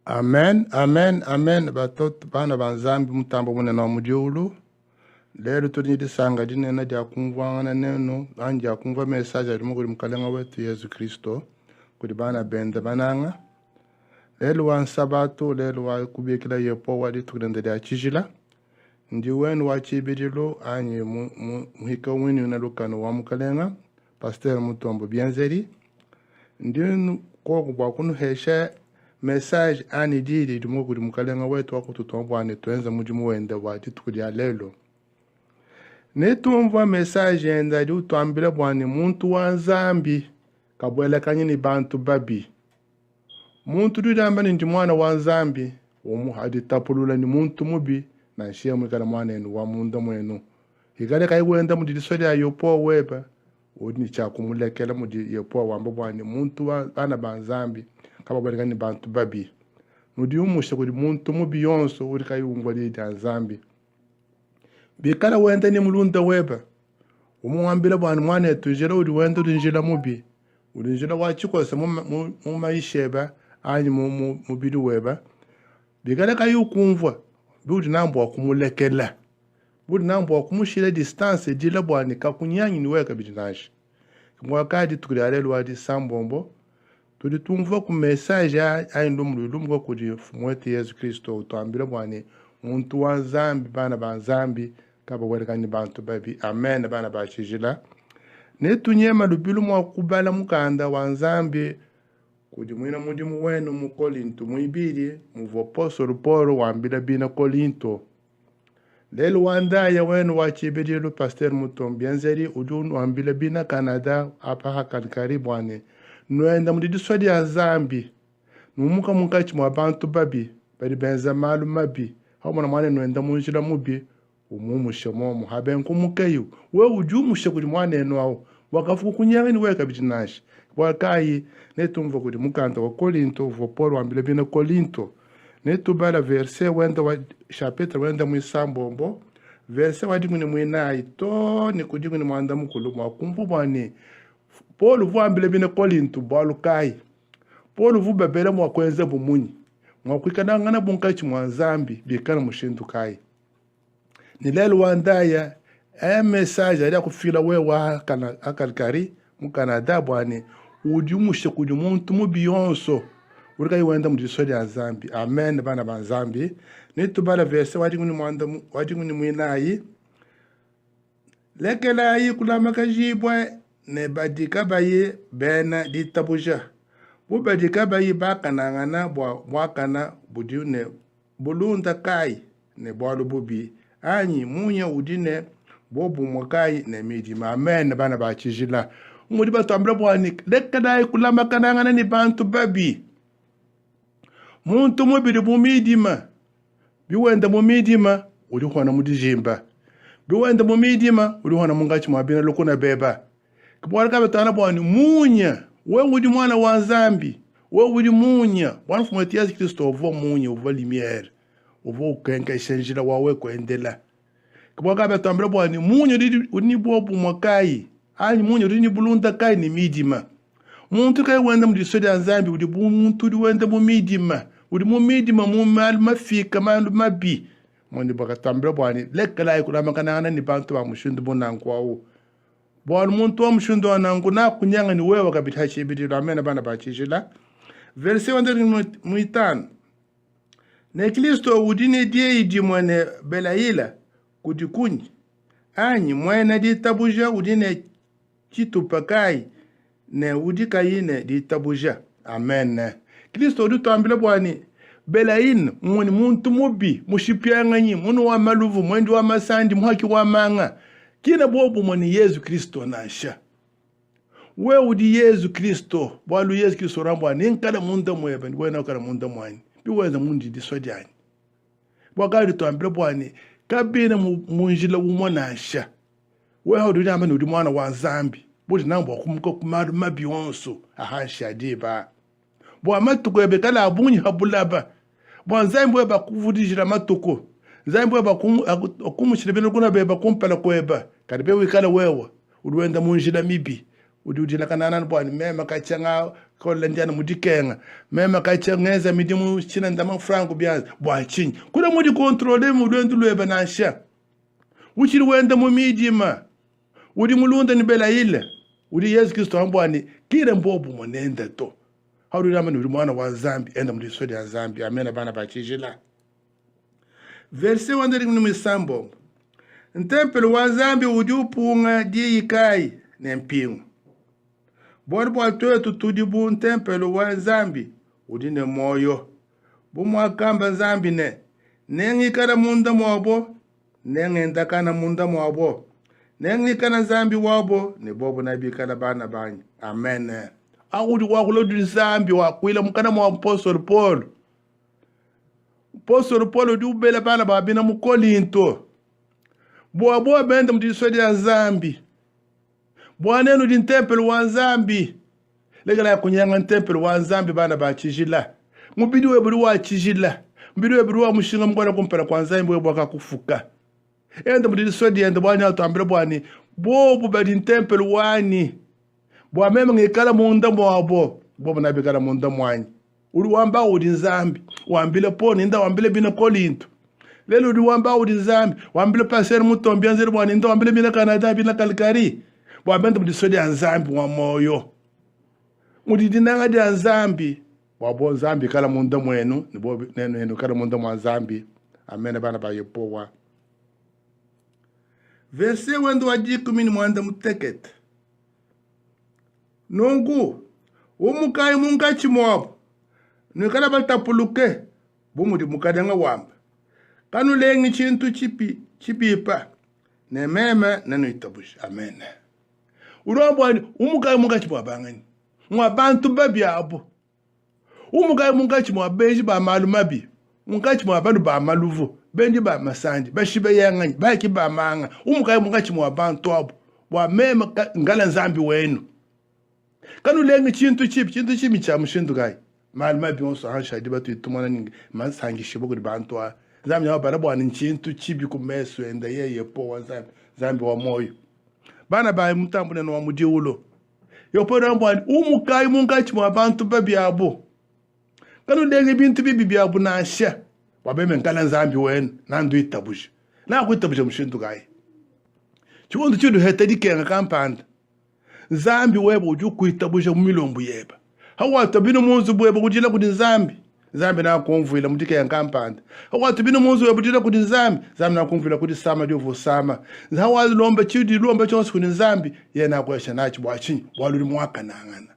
Amen, amen, amen. Batoto bana banzambi mutambo mune na mudiulu. Lero tuni disanga dinena dia kumva na neno anja kumva message ali mukuri mukalenga wetu Yesu Kristo kuri bana bende bananga. Lelo wan sabato lelo wa kubekila yepo wadi tukende dia chijila. Ndi wenu wa chibidilo anyi muhika wini na lukano wa mukalenga pasteur mutombo bienzeri. Ndi kwa kubakunu heshe message ani didi dumuguri mukalenga wetu wako tutombo ane tuenza mujimu wende wadi tukudia lelo. Netumva message enda di utambile bwani muntu wa Nzambi kabwele kanyini bantu babi. Muntu dudamba ni mwana wa Nzambi omu hadi tapulula ni muntu mubi na nshia mwikala mwana enu wa munda mwenu. Higale kai wenda mudi sodi ya yopo weba udi cha kumulekela mudi yopo wamba bwani muntu wa bana ba Nzambi kabwele kanyini bantu babi. Nudi umusha kudi muntu mubi yonso udi kai ungwali ya Nzambi. Bikala wenda ni mulunda weba. Umuambila bwani mwana etujela udi wenda udi njila mubi. Udi njila wachikose mumaisheba anyi mubidu weba. Bikala kayu kumva. Budi nambo wakumulekela. Budi nambo wakumushile distance jila bwani kakunyanyi ni weka bidinashi. Mwakadi tukudarelu wadi sambombo. Tudi tumva ku message ayi ndumululumgo kudi mwete Yesu Kristo utuambila bwani muntu wa Nzambi bana ba Nzambi kaba welekani bantu babi amen bana ba chijila netunyema lubilu mwa kubala mukanda wa Nzambi kudi mwina mudimu wenu mu Korinto muibili muvo apostolo Paulo wambila bina Korinto lelo wandaya wenu wachibedilu pasteur mutombienzeri udunu wambila bina Canada apa hakani karibu wane nuenda mudidi swadi ya Nzambi numuka munkachi mwa bantu babi bali benza malu mabi hao mwana nuenda munjila mubi umumushe momo habenku mukeyu we ujumushe kuli mwana enu ao wakafuku kunyanga ni weka bitinashi wakayi netumva kuli mukanta wa Korinto vo Paulo wambile bina Korinto netubala verse wenda wa chapitre wenda mwisambombo verse wadi mune mwina ito ni kudigu ni mwanda mukulu mwa kumbu bwani Paulo vo wambile bina Korinto bwalu kai Paulo vo bebele mwa kwenze bumunyi mwa kuikana ngana bunkachi mwa Nzambi bikana mushindu kai ni lelo wandaya message ali akufila we wa akalikari mu Canada bwani ujumushe kudi muntu mubiyonso urika iwenda mu disodi ya Nzambi amen bana ba Nzambi nitubala verse wadi nguni mwinayi lekela yi kulama kajibwe ne badika bayi bena ditabuja bu badika bayi bakanangana bwakana budiune bulunda kai ne bwalu bubi anyi munya udine bobu mwakai ne midima amen bana ba chijila ngudi batambula bwani lekada kulama kanangana ni bantu babi muntu mubiri bumidima biwenda mumidima uli hona mudijimba biwenda mumidima uli hona mungachi mwabina lokuna beba kubwala kabe tana bwani munya we udi mwana wa Nzambi we udi munya bwana fumati Yesu Kristo ovo munya ovo lumiere uvo ukenka ishenjila wawe kuendela kubwaka betambula bwani munyo uni bobu mwakai ani munyo uni bulunda kai ni midima muntu kai wenda mudisodi ya Nzambi udi muntu wenda mu midima udi mu midima mu mal mafika malu mabi mwani baka tambula bwani lekala ikulama kanana ni bantu ba mushundu bonangu wawo bwani muntu wa mushundu wanangu na kunyanga ni wewe kabitachi ibidi amena bana bachijila verse wanda muitano ne Kristo udine die idi mwene belaila kudikunyi anyi mwene di tabuja udine chitupakai ne udika yine di tabuja amen Kristo udu ambile bwani belain mwani muntu mubi mushipyanga nyi munu wa maluvu mwendi wa masandi muhaki wa manga kina bobu mwani Yesu Kristo nasha we udi Yesu Kristo bwalu Yesu Kristo rambwa ninkala munda mweba wena kala munda mwani biweza mundi disodiani wakari tuambile bwani kabina munjila umonasha we haudu dama nudi mwana wa Nzambi budi nambo wakumuka kumaru mabiyonso ahasha diba bwa matuko ebekala abunyi habulaba bwa Nzambi weba kuvudijila matuko Nzambi weba kumushile bino kuna beba kumpela kweba karibe wikala wewa uduenda munjila mibi ududila kanana bwani mema kachanga kola ndiana mudikenga mema kachengeza midimu china ndama franco bya bwa chinyi kula mudi controle mu lwendu lweba nasha uchiri wenda mu midima udi mulunda ni bela ile udi Yesu Kristo ambwani kire mbobu monenda to hawuri ramani udi mwana wa zambi enda mudi sodi ya zambi amena bana bachijila verse wanderi mnumi sambo ntempelo wa zambi udi upunga di ikai nempingu bori bwa twetu tudi bu ntempelo wa zambi udi ne moyo bu mwakamba zambi ne nengi kara munda mwabo nengi ndakana munda mwabo nengi kana zambi wabo ne bobo na bi kana bana banyi amen awudi wa kulodu zambi wa kuila mukana mwa apostol Paul du bela bana babina mu Korinto bo benda mu disodi ya zambi bwana nu din temple wa zambi legala ya kunyanga temple wa zambi bana ba chijila mubidi we buri wa chijila mbidi we buri wa mushinga mgwana kumpera kwa zambi we bwaka kufuka enda mu disodi enda bwana atambira bwani bobu badi temple wani bwa mema ngikala munda mwabo bobu na bikala munda mwanyi uri wamba udi zambi wambile poni nda wambile bina Korinto lelo uri wamba udi zambi wambile passer mutombi anzeri bwani nda wambile bina Canada bina Calgary bwabenda mudisodi ya zambi wa moyo mudidinanga dia zambi wabo zambi kala munda mwenu ni bobu nenu kala munda mwa zambi amen bana ba yepowa verse wendo wajiku mini mwanda mutekete nongu umukai mungachi mwabo nikala baltapuluke bumudi mukadanga wamba kanu lengi chintu chipipa ne meme nanu itabush amen urambwani umukai mungachi mwabangani mwabantu babi abo umukai mungachi mwabeji ba malumabi mungachi mwabanu ba maluvu bendi ba masandi bashibe yangani baki ba manga umukai mungachi mwabantu abo wa meme ngala nzambi wenu kanu lengi chintu chipi cha mushindu gai malma bi onso han shadi batu itumana ningi mansangi shibugo di bantwa zambi wa barabo an chintu chibi ku meso enda ye po wa zambi wa moyo bana ba mutambu ne no mudi ulo yo po rambo an umukai mungachi mu abantu babi abo kanu lengi bintu bibi abo na sha wabeme nkala zambi wen nandu itabushi na ku itabushi mushindu gai chiwondu chidu hetedi kenga kampanda zambi webo uju kuitabusha mumilombu yeba hawa tabino munzu bwebo kujila kuti zambi na kumvila mutike ya kampanda hawa tabino munzu webo kujila kuti zambi na kumvila kuti sama diovo sama hawa lomba chidi lomba chonsi kuti zambi yena kwesha nachi bwachi waluli mwaka nangana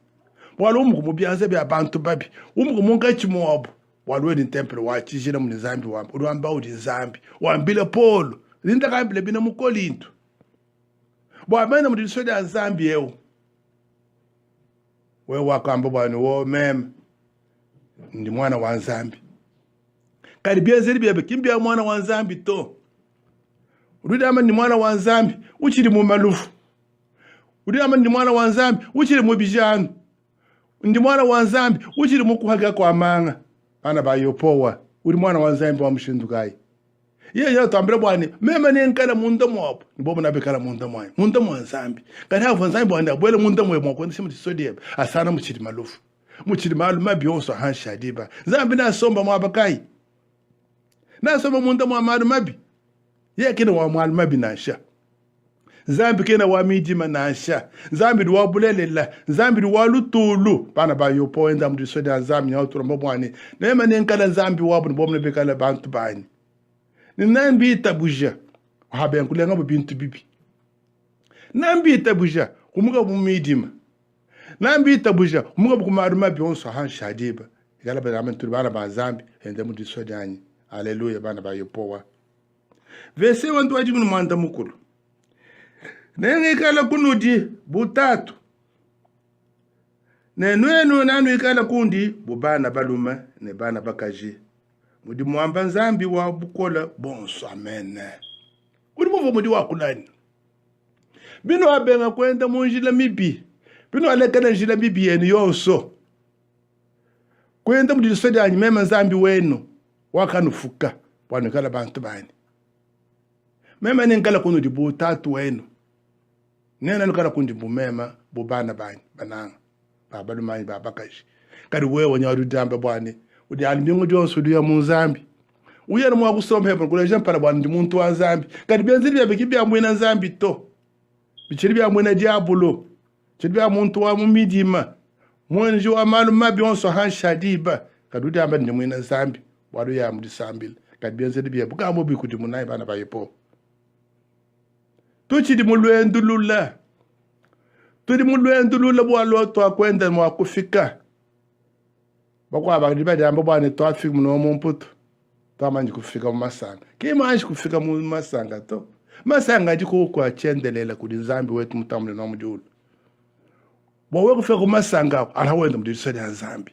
walu kumubyaze bya bantu babi kumungachi mwobo walu ni temple wachi jina muni zambi wamba uruamba uti zambi wambile Paul linda kambile bina mu Korinto bwamena mu disodi ya zambi yeo we wakamba bwani wo mem ndi mwana wa zambi karibia zeri bebe kimbia mwana wa zambi to udama ndi mwana wa zambi uchiri mu malufu udama ndi mwana wa zambi uchiri mu bijanu ndi mwana wa zambi uchiri mu kuhaga kwa manga bana bayopowa uri mwana wa zambi wa mushindukai ye tambira bwani mema ne nkala munda mwapo nibobo na bekala munda mwa zambi kana hapo zambi bwanda bwele munda mwe mwa kwenda simu sodium asana muchiri malufu muchiri malu mabionso hansha diba zambi na somba mwa bakai na somba munda mwa malu mabi ye kina wa malu mabi na sha zambi kina wa mijima na sha zambi wa bulelela zambi wa lutulu bana ba yopo enda mu sodium zambi ya utura mbwani mema ne nkala zambi wapo nibobo na bekala bantu bani nambi itabuja habe nkulenga mu bintu bibi nambi itabuja kumuga mu midima nambi itabuja kumuga ku maruma bionso han shadiba igala ba amen turbana ba zambi ende mu disodani haleluya bana ba yopowa verse 1 waji mu manda mukulu nenge kala kunudi butatu nenwenu nanu ikala kundi bubana baluma ne bana bakaji mudi mwamba nzambi wa bukola bonso amen uri muvo mudi wa kulani bino abenga kwenda munjila mibi bino alekana njila mibi yenu yonso kwenda mudi sodi anyi mema nzambi wenu wakanufuka wanukala bantu bani mema ninkala kunu di butatu wenu nena nukala kundi bumema bubana bani bananga baba lumani baba kashi kadi wewe nyawdu dambe bwani udi almingo jonso du ya munzambi uyena mwa kusomba hepo kule jean para bwani ndi muntu wa zambi kadi benzili bya bikibi amwena zambi to bichiri bya amwena diabolo chiri bya muntu wa mumidima mwenji wa malu mabi onso han shadiba kadi udi amba ndi mwena zambi wadu ya mudi sambile kadi benzili bya buka mo bikuti munai bana bayepo tuchi di mulwendulula tudi mulwendulula bwalo to akwenda mwa kufika bakwa bagidi badamba bwane to afika muno mumputo to manje kufika mu masanga manje kufika mu masanga to masanga ndiko kwa chendelela kudi nzambi wetu mutamule no mujulu bowe kufika ku masanga alawenda mudisodi nzambi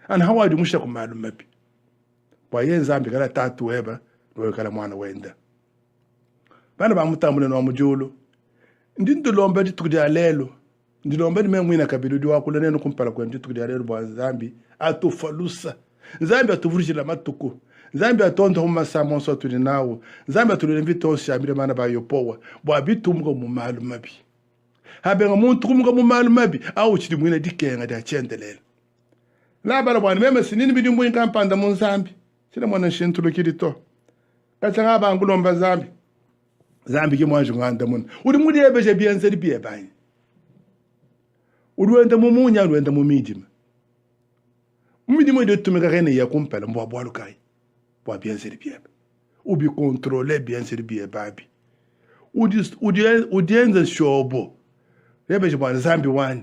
ana hawadi musha ku malu mapi bwa yenzambi kala tatu weba no kala mwana wenda bana ba mutamule no mujulu ndinto lomba ditukudi lelo ndilomba ni memwina kabili wakula neno kumpala kwa nditukudia lelo bwa nzambi atufalusa nzambi atuvurishila matuku nzambi atonda huma samonso tuli nawo nzambi atulembito shamire mana bayopowa bwa bitumgo mu malu mabi habe muntu kumgo mu malu mabi awu chidi mwina dikenga da chendelela la bala bwana meme sinini bidi mbu inkampanda mu nzambi sina mwana shintulo kirito katanga bangulomba nzambi zambi ke mwanju nganda mun uri mudi ebeje bienze biye bani uri wenda mumunya uri wenda mumidima mumidima de tumika rene ya kumpela mbwa bwalu kai bwa bienze biye ubi contrôler bienze biye babi udienze shobo ebeje bwana zambi wani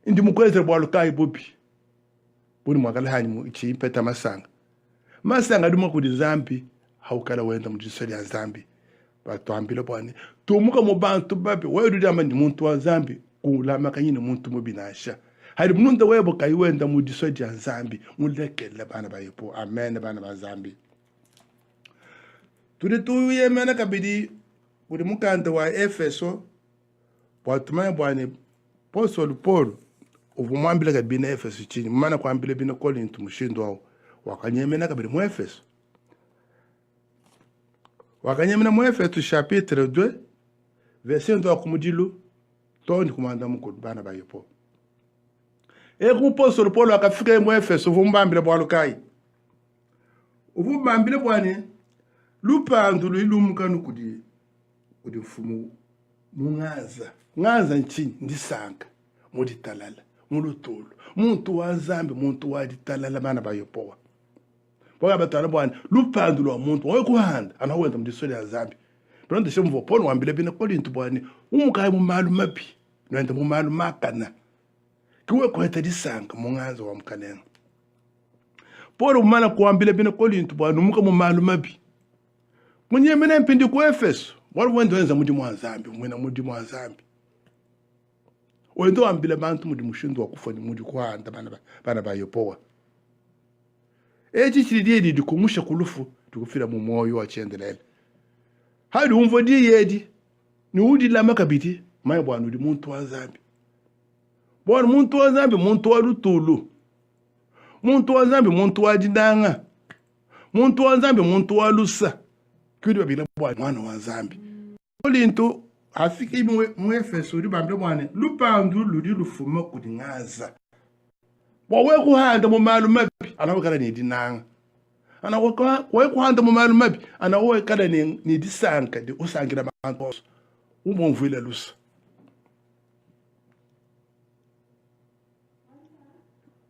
indi mukweze bwalu kai bobi buni mwakala hani mu chi peta masanga duma kudi zambi haukala wenda mujisali ya zambi batwambile bwane tumuka mu bantu babe wedu dama ndi muntu wa zambi kulama kanyine muntu mubinasha hari mununda webo kayiwenda mu disodi ya zambi mulekele bana bayipo amen bana ba zambi tudi tuye mena kabidi uri mukanda wa Efeso bwatuma bwane Apostle Paul uvumwambile kabina Efeso chini mana kwambile bina Korinto mushindo wakanyemena kabidi mu Efeso wakanyemena mu Efeso chapitre 2 verset 1 kumudilu toni kumanda mukulu bana bayipo ku Apostle Paul akafika mu Efeso vumbambile bwalukai uvumbambile bwane lupandu lilumukanu kudi mfumu mungaza nchini ndisanga muditalala mulutulu muntu wa zambi muntu wa ditalala bana bayipo boga batala bwana lupandu lo muntu oyekuhanda anawenda mudisoli ya zambi pronto shemvo Paul wambile bina Korinto bwana umukayi mu malu mapi nwenda mu malu makana kiwe kweta disanga mungaza wa mkanenga Paul umana kuambile bina Korinto bwana umuka mu malu mapi munyemene mpindi ku Efeso wali wendo wenza mudi mwa zambi mwena mudi mwa zambi wendo ambile bantu mudi mushindo wakufa ni mudi kuhanda bana bayopowa echi chilidi di kumusha kulufu tukufira mu moyo wa chendelele hadi umvo di yedi ni udi la makabiti mai bwana udi muntu wa zambi bwana muntu wa zambi muntu wa lutulu muntu wa zambi muntu wa didanga muntu wa zambi muntu wa lusa kudi babila bwana mwana wa zambi Korinto afiki mu Efeso udi bambile bwana lupandu ludi lufuma kudingaza wawe kuhanda mu malu mabi anawekala ni dinanga wawe kuhanda mu malu mabi anawekala ni disanka di usangira bantu umomvile lusa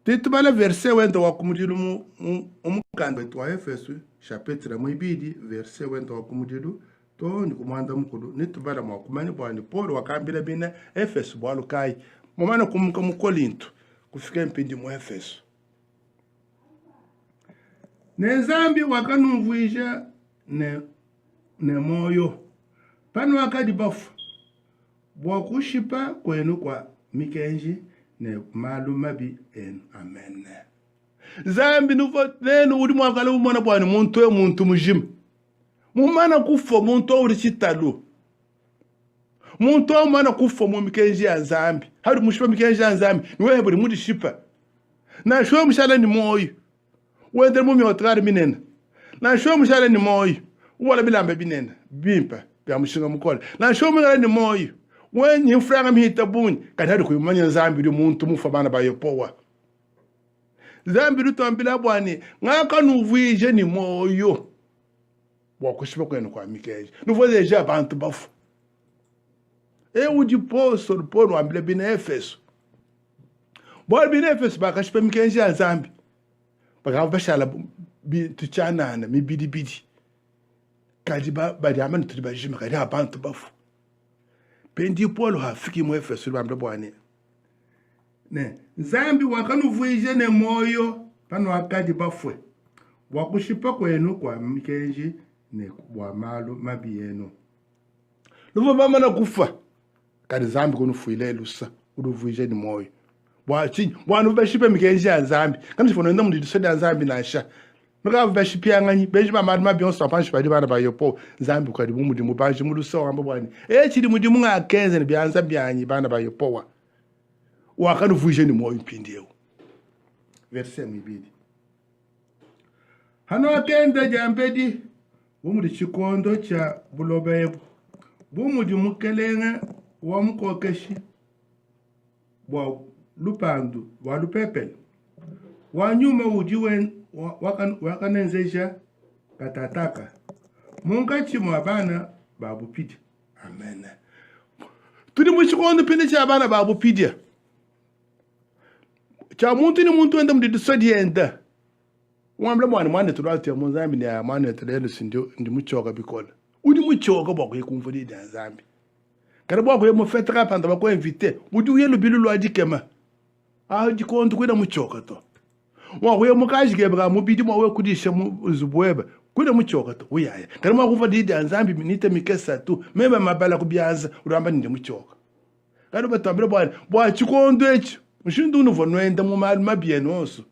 titubala verset wenda wakumudilu umukanda wa Efeso chapitre mwibidi verset wenda wakumudilu to ni kumanda mukulu nitubala mwakumani bwani Paul wakambila bina Efeso bwalukai mumana kumuka mu Korinto kufika mpindi mu Efeso nezambi wakanumvuisha ne moyo pano wakadi bafu bwakushipa kwenu kwa mikenji ne malu mabi amen zambi nuvo nenu uri mwakala umwana bwani muntu mujimu mumana kufa muntu uri chitalu muntu amana kufa mu mikenji ya zambi hari mushipa mikenji ya zambi niwe buri mudi shipa na shwe mushala ni moyo wende mu miotari minena na shwe mushala ni moyo wala bilambe binena bimpa bya mushinga mukola na shwe mushala ni moyo When you franga mi tabun, kadari ku manya zambi du muntu mu fabana ba yopowa. Zambi du tambila bwani, ngaka nuvuije ni moyo. Wa kushiba kwenu kwa mikeje. Nuvuije ja bantu bafu. E udi poso do pono ambile bina Efeso. Bol bina Efeso ba kashipa mikeje ya zambi. Baka bashala bi tuchana na mi bidi. Kadi ba di amana tu ba jima kadi abantu bafu. Pendi Paulo hafiki mu Efeso ba mbabwane. Ne, zambi wakanuvuije ne moyo pano akadi bafwe. Wakushipa kwenu kwa mikeje ne wa malo mabiyeno. Luvo mama na kufa. Kadi zambi kunufuile lusa. Unuvuije ni moyo. Wachi, wanu bashipa mikeje ya zambi. Kama sifono ndamu ndisode ya zambi na asha. Mga bashipa ngani beji ba madma bion so panshi ba dibana ba yopo zambi kadi mu mudimu baji mu lusa wamba bwani. Chidi mudimu nga kenze ni bianza bianyi bana ba yopo wa. Wakanuvuije ni moyo mpindi eu. Verse mwibidi. Hano akenda jambedi bumudi chikondo cha bulobe bumudi mukelenga wa mukokeshi wa lupandu wa lupepele wa nyuma ujiwe wakanenzeja katataka mungachi mwa bana babu pidi. Amen. Tuli muchikondo pindi cha bana babu pidi cha muntu ni muntu enda mudi sodienda. Mwamla mwana tulati ya Mozambi ni ya mwana tulele sindio ndi muchoka bikola. Udi muchoka bako yekumfudi da Zambi. Kare bako ye mofetra panda bako invite. Udi uye lubilu lo adikema. Di kontu kwenda muchoka to. Wa ye mukaji gebra mubidi mwa we kudisha zubweba. Kwenda muchoka to. Uyaya. Kare mwa kufudi da Zambi minite mikesa tu. Meba mabala kubianza uramba ndi muchoka. Kare batambira bwa chikondu echi. Mushindu nuvo noenda mu mabieno oso.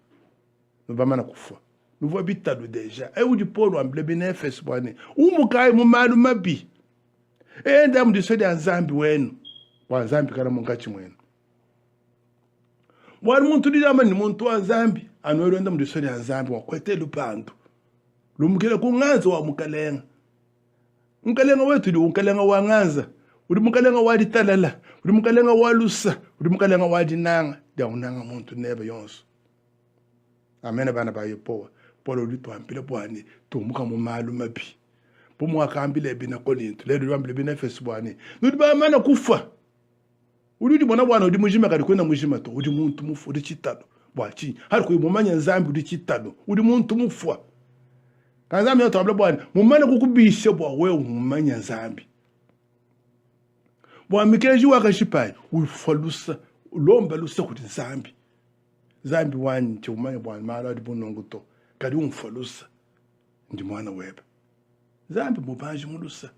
Nubamana kufa. Nous voyons bitado déjà. Et où du pôle en bleu bénéfice boine. Où mukai mu malu mabi. Et ndam du sodi Zambi wenu. Wa Zambi kana mungachi mwenu. Wa muntu di dama ni muntu wa Zambi. Anwero ndam du sodi Zambi wa kwete lupando. Lumukele kunganza wa mukalenga. Mukalenga wetu di mukalenga wa nganza. Udi mukalenga wa ditalala. Udi mukalenga wa lusa. Udi mukalenga wa dinanga. Dia unanga muntu nebe yonso. Amen bana ba yopowa. Polo luto ampile bwani tumuka mu malu mabi. Pomo akambile bina kolinto. Le do ambile bina Efeso bwani. Nudi ba mana kufa. Udi bona bwana udi mujima kadi kwenda mujima to. Udi muntu mufu udi chitado. Bwachi. Hari ko mumanya Zambi udi chitado. Udi muntu mufu. Kanzami yo tabla bwani. Mumana kukubishe bwa we mumanya Zambi. Bwa mikeji wakashipai. Ufalusa. Ulomba lusa kuti Zambi. Zambi wani chumanya bwana mala di bunongo to. Kadi umfalusa ndi mwana weba. Zambi mubaji mulusa.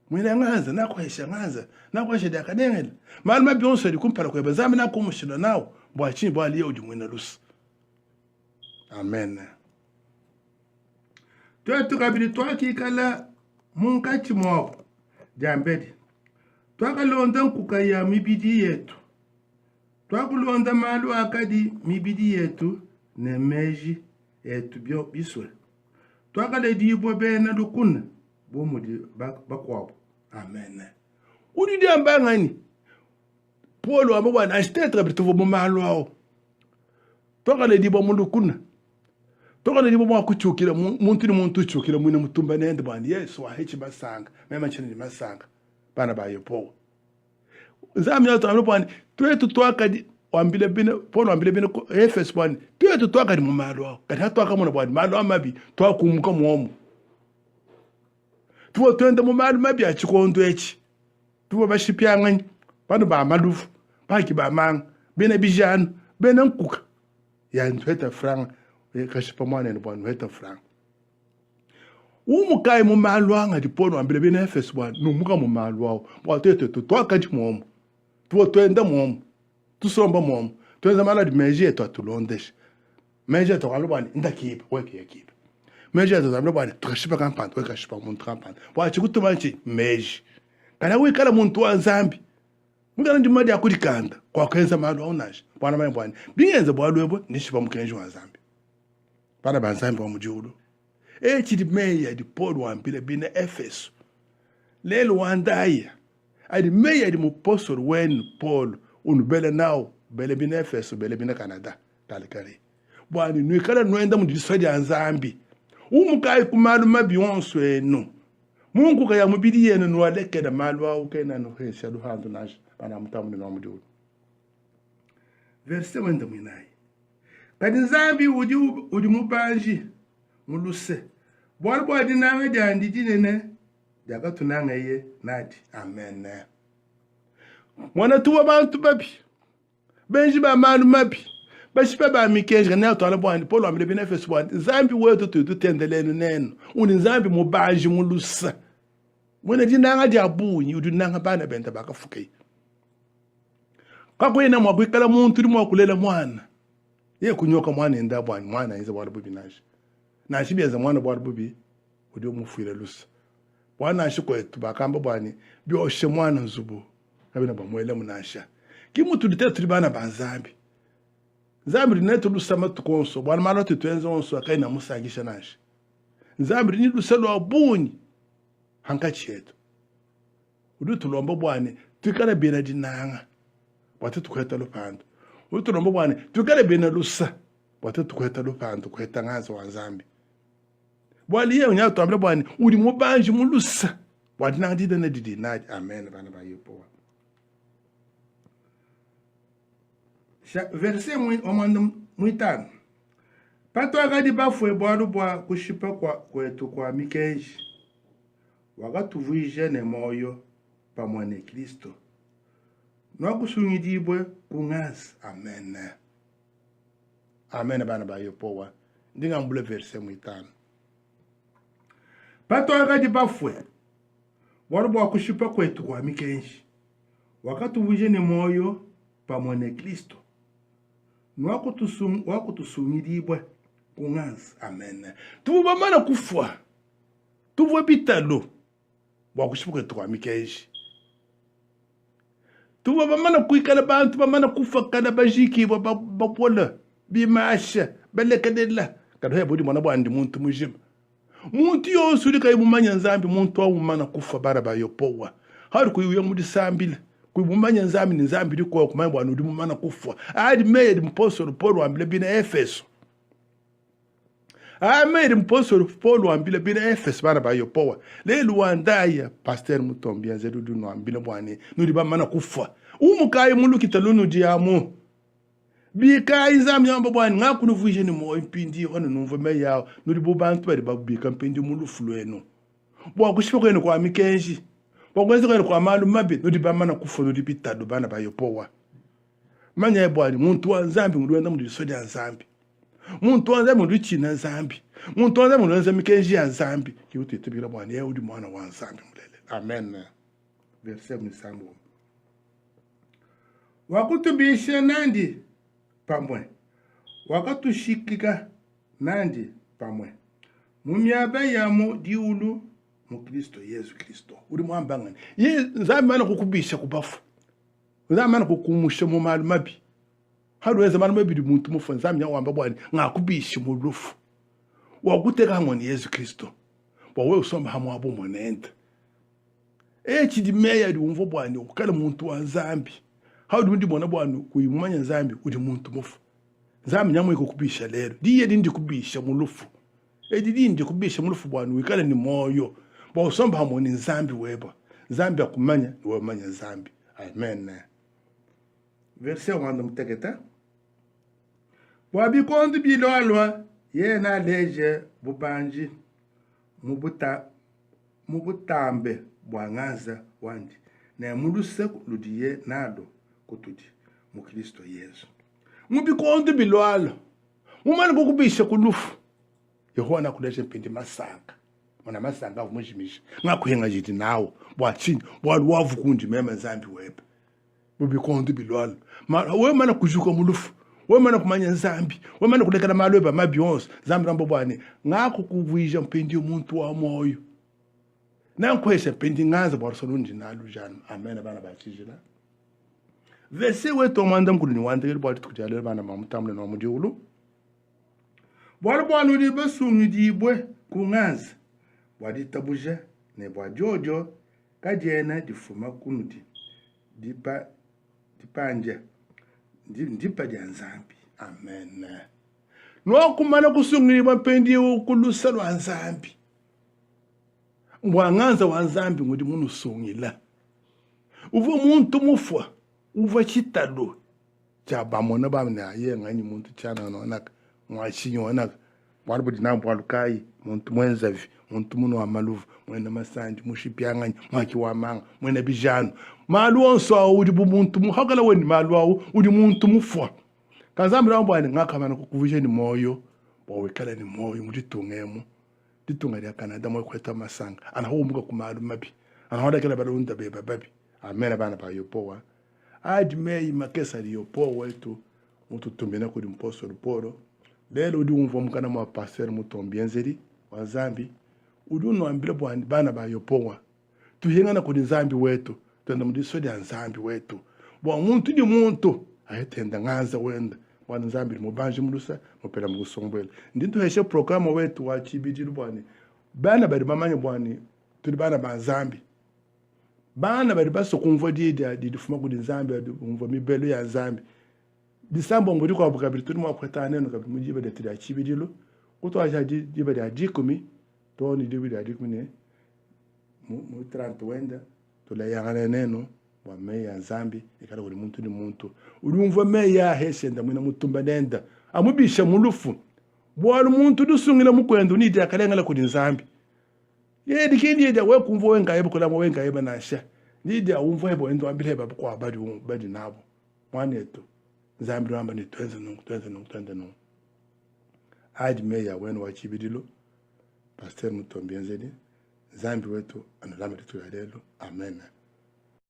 Mwina ngaza nakwesha ngaza nakwesha da kanengela. Malma bionso di kumpala kweba Zambi nakumushila nawo bwachi bwali yo di mwina lusa. Amen. Tuatu kabili twaki kala munkachi mwawo jambedi. Twakalonda nkukaya mibidi yetu. Twakulonda malu akadi mibidi yetu nemeji etu bio biswe. Twakale dibo bena lukuna bomudi bakwabo. Amen. Udi di ambangani. Polo amabwana ashitetra bituvo malu ao. Twakale dibo mulukuna. Twakale dibo mwa kuchukira muntu ni muntu chukira mwina mutumba nende bwana Yesu wa hechi basanga. Mema chini ni masanga. Bana ba yopo. Zambi ya tuamlo bwana twetu twakadi wambile bine pono wambile bine Efeso bwana twetu twakadi mu malo kadi hatwaka mona bwana malo amabi twakumuka muomo tuwo twenda mu malo mabi achikondo echi tuwo bashipya ngani bano ba malufu baki ba mang bene bijano bene nkuka ya ntweta franga kashipa mwana ni bwana ntweta franga umukai mu malo anga dipono wambile bine Efeso bwana numuka mu malo wao bwa twetu twakadi muomo tuwo twenda muomo tusomba muomo twenda mala di meje to atulondesh meje to kalobani ndakipa weke yakipa meje to zamlo bani tukashipa kampani weka shipa muntu kampani bwa chikutumanchi meje kana wikala muntu wa Zambi mugana ndi madi akulikanda kwa kwenza malo aunashi bwana manye bwana bingenze bwalwebo nishipa mukenje wa Zambi bana ba Zambi wa mujudo chidi meya di Paul wa mpile bine Efeso lelo wandaya adi meya di mupostol wen Paul unu bele nao bele bina Efeso bele bina Canada talikari bwani nuikala nuenda mu disodi anzambi umukai kumalu mabionso eno Mungu kaya mubidi yenu nuwaleke na malwa ukena nuhesha duhandu nash pana mutamu na mudiu verse wenda mwinai kadi nzambi udi mubanji muluse bwali bwadi nanga jandi dinene jaga tunanga ye nadi amen mwana tuwa bantu babi benji ba malu mabi bashipa ba mikenje na to ala bwandi Paul amile bina Efeso bwandi nzambi wetu tutendelenu neno uni nzambi mubanji mulusa mwana dinanga jabunyi udi nanga bana benta bakafukai kakwena mwakwikala muntu uri mwakulela mwana ye kunyoka mwana enda bwani mwana iza bwala bubi nashi nashibeza mwana bwala bubi udi omufwira lusa bwana ashikwetu bakamba bwani byoshe mwana nzubu kabina bamwele munasha kimutu dite turi bana banzambi nzambi rineto lusa matukonso bwana malote twenze onso akaina musangisha nashi nzambi ni lusa lwa bunyi hankachi yetu udi tulomba bwani tukala bina dinanga watu tukweta lupando utulomba bwani tukale bina lusa watu tukweta lupando kweta ngazo wanzambi bwali ye unya twambile bwani uri mubanji mulusa wadi nangidide na didi nadi amen bana ba yepo verse omanda mwitano pato agadi bafwe bwalu bwa kushipa kwetu kwa mikenji wakatuvuje ne moyo pamwane Kristo Nwakusungidibwe kungazi amen amen bana ba yopowa ndinga mbule verse mwitano pato agadi bafwe warubo wakushipa kwetu kwa mikenshi wakatuvuje ne moyo pamwane Kristo nwakutusungidibwe kungazi amen tuvuba mana kufwa tuvuwe bitalo wakushipa kwetu kwa mikenshi tuwa bamana kuikala bantu bamana kufakana bajiki bapola bimasha balekadela kado hebodi mwana bwandi muntu mujima muntu yose uri kai mumanya nzambi muntu wa umana kufa baraba yopowa hari kuyuya mudi sambile kuyumanya nzambi ni nzambi liko kumanya bwana udi mumana kufa adi made mpostol Paul wambile bina Efeso made mpostol Paul wambile bina Efeso baraba yopowa lelu wandaya pastor mutombi anzedu no wambile bwani nudi bamana kufa umukai mulu kitalunu diamu bikai nzambi yamba bwani ngakunuvuje ni mo impindi ono numva meyawo nudi bobantu bari babika mpindi mulu fulweno bwa kushipa kwenu kwa mikenji bwa kwenza kwenu kwa malu mabi nudi bamana kufa nudi bitado bana bayopowa manya bwani muntu wa nzambi ngulwenda mu soja nzambi muntu wa nzambi ndu china nzambi muntu wa nzambi ndu mikenji ya nzambi kiuti tibira bwani ye udi mwana wa nzambi mulele amen verse msambo wakutubisha nandi pamwe wakatushikika nandi pamwe mumyaba yamu diulu mu Kristo Yesu Kristo uri mwambangani ye nzambi mana kukubisha kubafu nzambi mana kukumusha mu malu mabi haruweza malu mabi di muntu mufu nzambi wamba bwani ngakubisha mu rufu wakuteka ngoni Yesu Kristo wawe usomba hamu abo monenda chidi meya di umvo bwani ukala muntu wa nzambi haudu ndi bona bwanu kuyimanya nzambi udi muntu mufu nzambi nyamwe ikukubisha lero diye ndi kubisha mulufu di ndi kubisha mulufu bwanu wikala ni moyo ba usomba hamoni nzambi weba nzambi akumanya niwe manya nzambi amen verse wanda muteketa wabikondi bilolwa yena leje bubanji mubutambe bwangaza wandi na muluse ludiye nado kutudi mu Kristo Yesu mubikondi bilwalo umana kukubisha kulufu Yehova kuleje mpindi masanga mwana masanga umujimisha ngakuyenga jiti nawo bwachini bwaluwavu kundi mema nzambi weba mubikondi bilwalo we mana kujuka mulufu we mana kumanya nzambi we mana kulekana malweba mabionse nzambi rambo bwane ngako kuvuija mpindi umuntu wa moyo nankwesha mpindi ngaza bwarusonundi nalu jana amen bana bachijila verse wetu mwanda mkuluni wanda yeli bwati tukujalele bana mamutamule na wamudiulu bwali bwanu li basungidibwe kungazi bwadi tabuja ne bwa jojo kajena difuma kunuti dipanja ndipa dia nzambi. Amen. No kumana kusungiri mapendi ukulusa lwa nzambi. Mwanganza wa nzambi ngudi munu sungila. Uvo muntu mufwa, uva chitalo. Chaba mona ba na ye ngani muntu chana nonaka. Mwashinyo onaka. Walubu dinambo walukai, muntu mwenzavi, muntu munu wa maluvu, mwena masandi, mushipiangani, mwaki wa manga, mwena bijano. Malu onso udi muntu muhakala weni malu au udi muntu mufwa. Kanzambi na mbwani ngaka mana kukuvisha ni moyo, wawekala ni moyo, muditungemu. Ditunga ya Canada mwa kweta masanga. Ana huo mga kumalu mabi. Ana hoda kila bado unta beba babi. Amena bana pa yopowa. Adi mei makesa li yopowa etu. Mutu tumbina kudi mposo luporo. Lelo udi unvo mkana mwa pasere mutu ombienzeri. Wa Zambi. Udi unu ambile bana ba yopowa. Tuhingana kudi Zambi wetu. Tuenda mudisodi ya Zambi wetu. Bwa muntu di muntu. Ahetenda nganza wenda. Wana Zambi mubanji mulusa mupela mugusongwela ndintu heshe programa wetu wa chibidilu bwani bana bari bamanye bwani tuli bana ba Zambi bana bari baso kumva di fuma kudi Zambi kumva mibelo ya Zambi disambo ngudi kwa bukabiri tuli mwa kwetane no kabiri mujibe de tuli chibidilu kuto aja dibe de adikumi to ni dibe de adikumi ne mu 30 wenda tula yangana neno wa meya Zambi ikala uri muntu ni muntu urumva meya hesenda mwina mutumba nenda amubisha mulufu bwala muntu dusungila mukwendo nidi akalenga la kudi Zambi yedi kindi yedi we kumva wenga yebo kula mo wenga yeba nasha nidi awumva yebo endo ambile baba kwa badi nabo mwaneto Zambi ramba ni twenze no adi meya wenu wa chibidilo pastor mutombi nzedi Zambi wetu analama tu ya lelo. Amen.